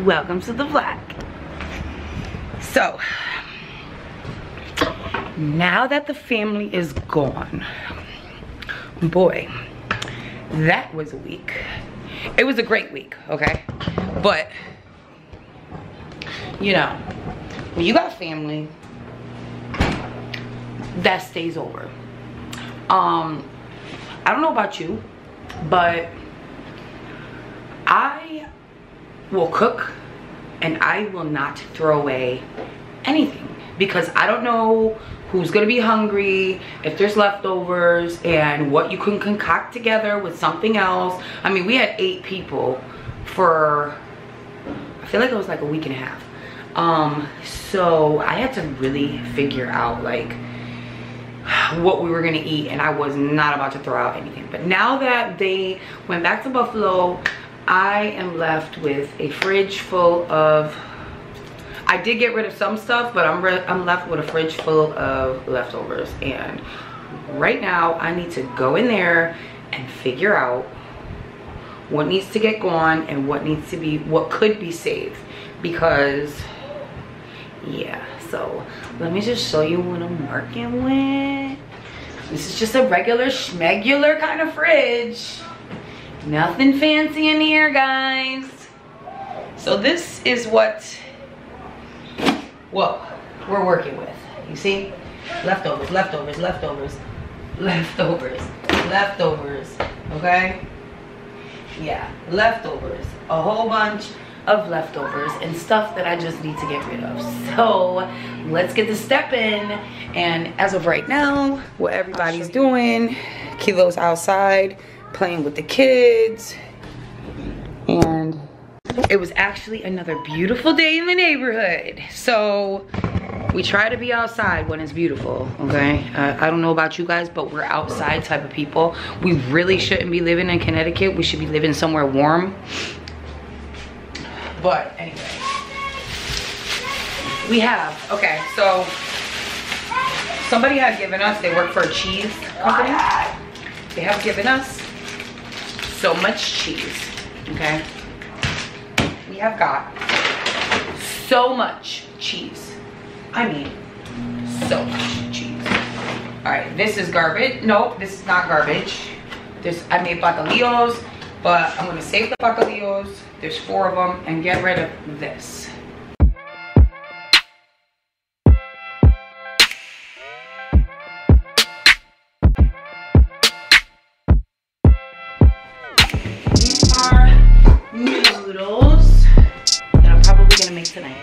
welcome to the vlog. So now that the family is gone, boy, that was a week. It was a great week, okay? But you know, when you got family, that stays over. I don't know about you, but I will cook and I will not throw away anything, because I don't know who's gonna be hungry, if there's leftovers, and what you can concoct together with something else. I mean, we had 8 people for, I feel like it was like a week and a half. So I had to really figure out like what we were gonna eat, and I was not about to throw out anything. But now that they went back to Buffalo, I am left with a fridge full of, I did get rid of some stuff, but I'm left with a fridge full of leftovers. And right now I need to go in there and figure out what needs to get gone and what needs to be, what could be saved, because yeah. So let me just show you what I'm working with. This is just a regular schmegular kind of fridge. Nothing fancy in here, guys. So this is what we're working with. You see? Leftovers, leftovers, leftovers, leftovers, leftovers. Okay? Yeah, leftovers. A whole bunch of leftovers and stuff that I just need to get rid of. So let's get to stepping. And as of right now, what everybody's doing, Kilo's outside playing with the kids, and it was actually another beautiful day in the neighborhood. So we try to be outside when it's beautiful, okay? I don't know about you guys, but we're outside type of people. We really shouldn't be living in Connecticut. We should be living somewhere warm. But anyway, we have, okay, so somebody had given us, they work for a cheese company. They have given us so much cheese, okay? We have got so much cheese. I mean, so much cheese. All right, this is garbage. Nope, this is not garbage. I made bacalillos, but I'm gonna save the bacalillos. There's 4 of them, and get rid of this. These are noodles that I'm probably gonna make tonight.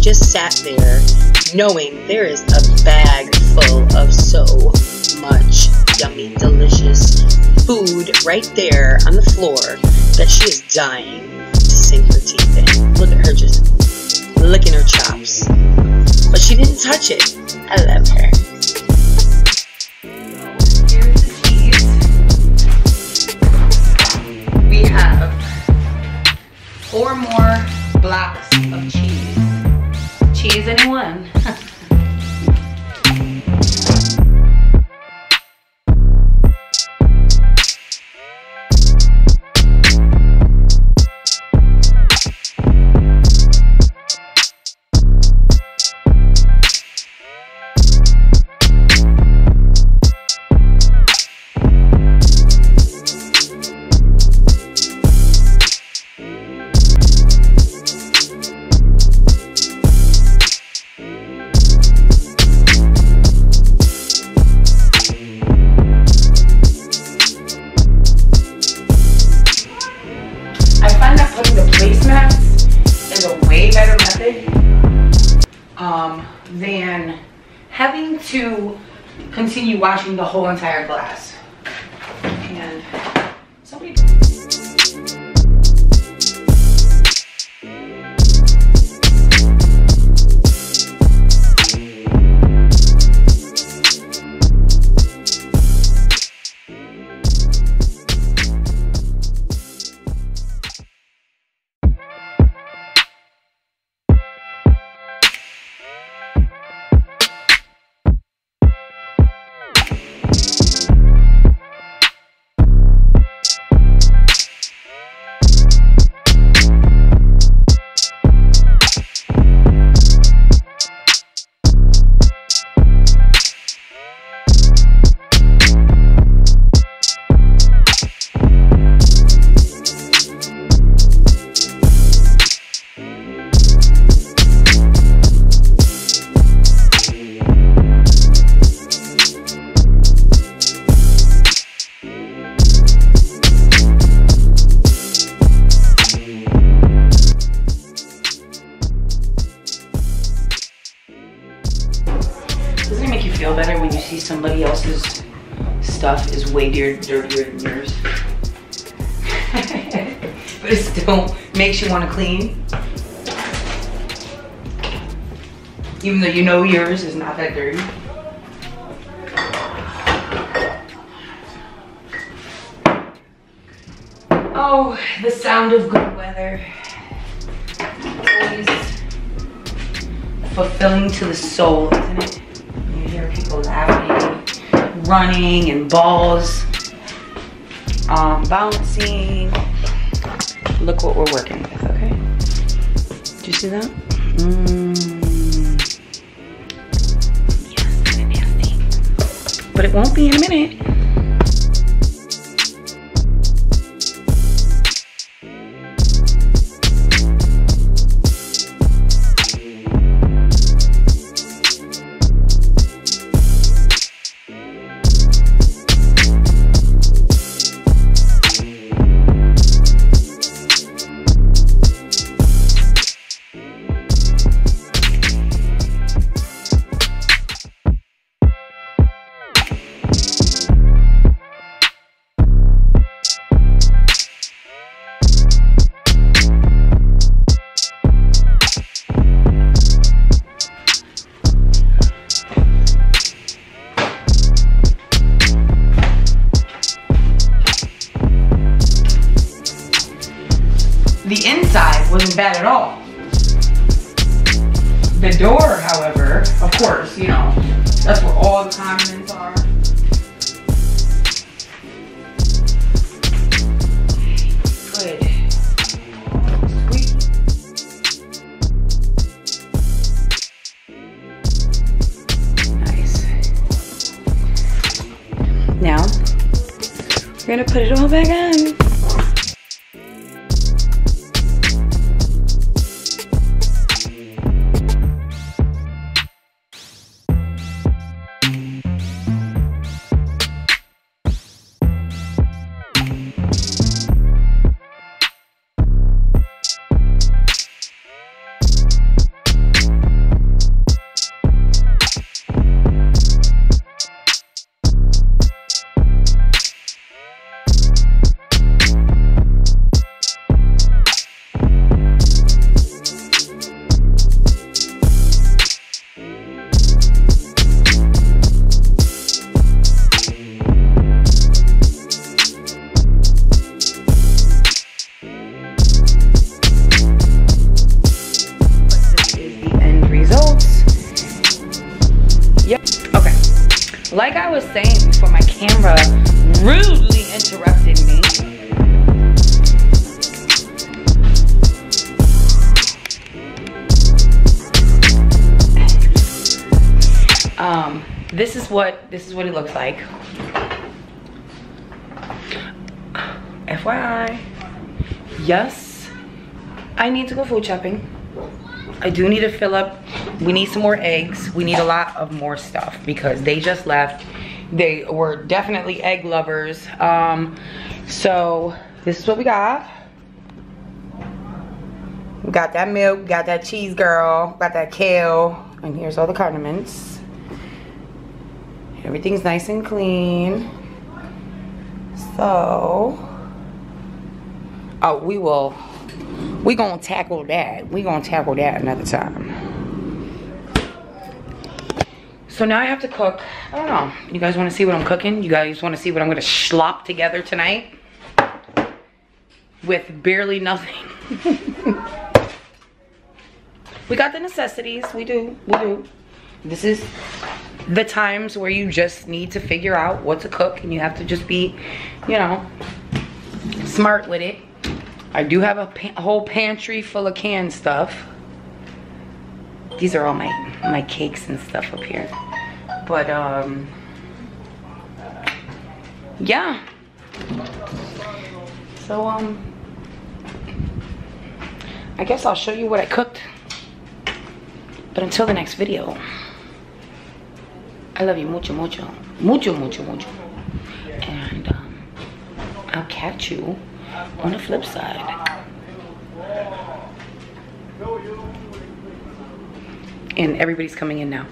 Just sat there knowing there is a bag full of so much yummy, delicious food right there on the floor that she is dying to sink her teeth in. Look at her just licking her chops. But she didn't touch it. I love her. Here's the cheese. We have 4 more blocks of cheese. Cheese, anyone? Than having to continue washing the whole entire glass. And somebody Lisa's stuff is way dirtier than yours. But it still makes you want to clean. Even though you know yours is not that dirty. Oh, the sound of good weather. Always fulfilling to the soul, isn't it? You hear people laughing, running, and balls bouncing. Look what we're working with, okay? Did you see that? Yes, nasty. But it won't be in a minute. The inside wasn't bad at all. The door, however, of course, you know, that's where all the condiments are. Good. Squeak. Nice. Now, we're gonna put it all back on. Like I was saying before my camera rudely interrupted me. This is what it looks like. FYI, yes, I need to go food shopping. I do need to fill up. We need some more eggs. We need a lot of more stuff because they just left. They were definitely egg lovers. So this is what we got. We got that milk, got that cheese girl, got that kale, and here's all the condiments. Everything's nice and clean. So, oh, we gonna tackle that. We gonna tackle that another time. So now I have to cook. I don't know. You guys want to see what I'm cooking? You guys want to see what I'm gonna slop together tonight? With barely nothing. We got the necessities. We do. This is the times where you just need to figure out what to cook, and you have to just be, you know, smart with it. I do have a whole pantry full of canned stuff. These are all my cakes and stuff up here. But yeah. So I guess I'll show you what I cooked. But until the next video, I love you mucho, mucho. Mucho, mucho, mucho. And I'll catch you on the flip side. And everybody's coming in now.